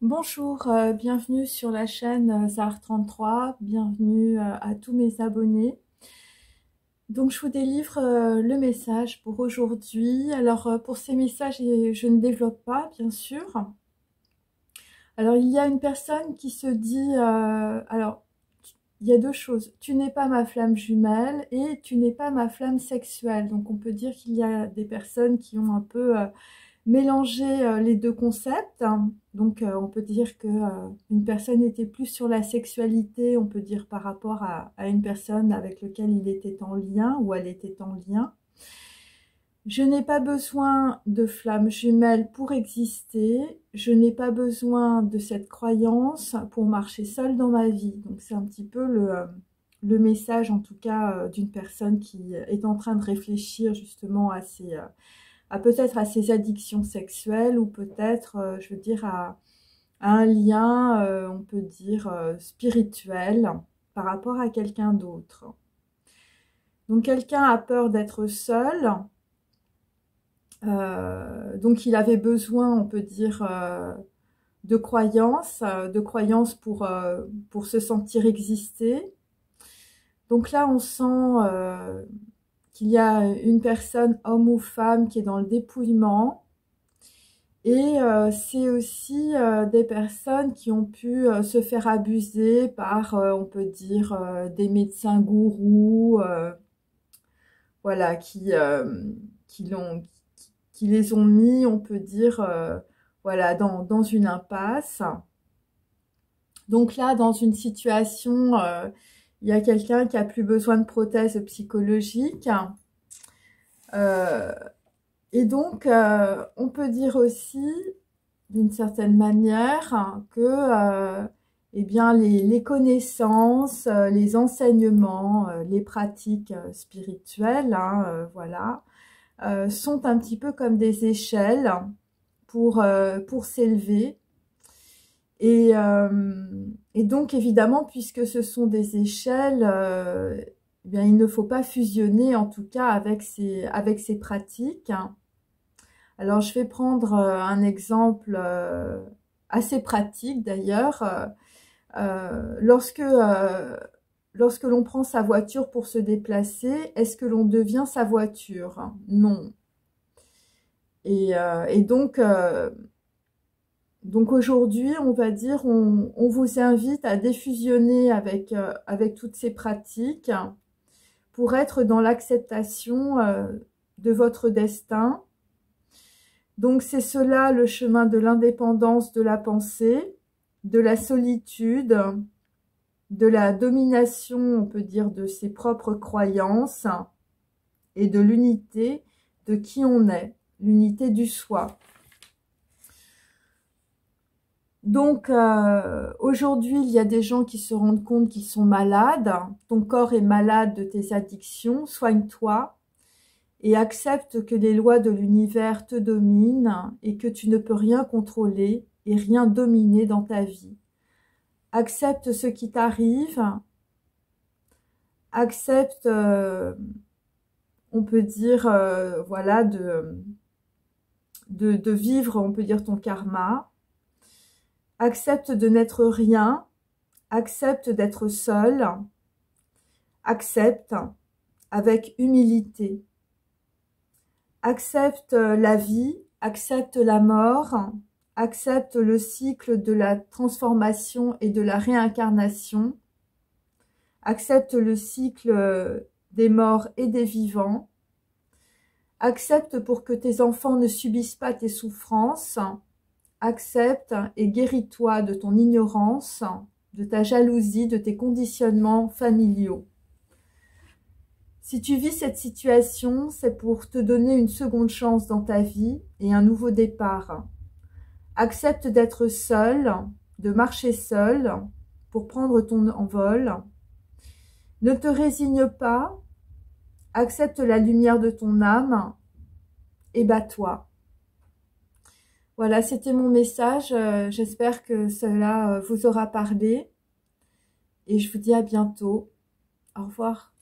Bonjour, bienvenue sur la chaîne Zahar33, bienvenue à tous mes abonnés. Donc je vous délivre le message pour aujourd'hui. Alors pour ces messages, je ne développe pas bien sûr. Alors il y a une personne qui se dit, alors il y a deux choses, tu n'es pas ma flamme jumelle et tu n'es pas ma flamme sexuelle. Donc on peut dire qu'il y a des personnes qui ont un peu mélanger les deux concepts. Donc on peut dire que une personne était plus sur la sexualité, on peut dire par rapport à une personne avec laquelle il était en lien ou elle était en lien. Je n'ai pas besoin de flamme jumelle pour exister, je n'ai pas besoin de cette croyance pour marcher seule dans ma vie. Donc c'est un petit peu le message en tout cas d'une personne qui est en train de réfléchir justement à peut-être à ses addictions sexuelles ou peut-être, je veux dire, à un lien, on peut dire, spirituel par rapport à quelqu'un d'autre. Donc quelqu'un a peur d'être seul, donc il avait besoin, on peut dire, de croyances pour se sentir exister. Donc là, on sent qu'il y a une personne, homme ou femme, qui est dans le dépouillement. Et c'est aussi des personnes qui ont pu se faire abuser par, on peut dire, des médecins gourous, voilà, qui les ont mis, on peut dire, voilà, dans une impasse. Donc là, dans une situation, il y a quelqu'un qui a plus besoin de prothèse psychologique. Et donc, on peut dire aussi, d'une certaine manière, que eh bien, les connaissances, les enseignements, les pratiques spirituelles, voilà, sont un petit peu comme des échelles pour s'élever. Et donc, évidemment, puisque ce sont des échelles, eh bien, il ne faut pas fusionner, en tout cas, avec ces pratiques. Alors, je vais prendre un exemple assez pratique d'ailleurs. Lorsque l'on prend sa voiture pour se déplacer, est-ce que l'on devient sa voiture? Non. Et donc aujourd'hui, on va dire, on vous invite à défusionner avec toutes ces pratiques pour être dans l'acceptation de votre destin. Donc c'est cela le chemin de l'indépendance de la pensée, de la solitude, de la domination, on peut dire, de ses propres croyances et de l'unité de qui on est, l'unité du soi. Donc aujourd'hui, il y a des gens qui se rendent compte qu'ils sont malades. Ton corps est malade de tes addictions, soigne-toi. Et accepte que les lois de l'univers te dominent et que tu ne peux rien contrôler et rien dominer dans ta vie. Accepte ce qui t'arrive, accepte, on peut dire, voilà, de vivre, on peut dire, ton karma. Accepte de n'être rien, accepte d'être seul, accepte avec humilité. Accepte la vie, accepte la mort, accepte le cycle de la transformation et de la réincarnation, accepte le cycle des morts et des vivants, accepte pour que tes enfants ne subissent pas tes souffrances, accepte et guéris-toi de ton ignorance, de ta jalousie, de tes conditionnements familiaux. Si tu vis cette situation, c'est pour te donner une seconde chance dans ta vie et un nouveau départ. Accepte d'être seul, de marcher seul pour prendre ton envol. Ne te résigne pas, accepte la lumière de ton âme et bats-toi. Voilà, c'était mon message. J'espère que cela vous aura parlé et je vous dis à bientôt. Au revoir.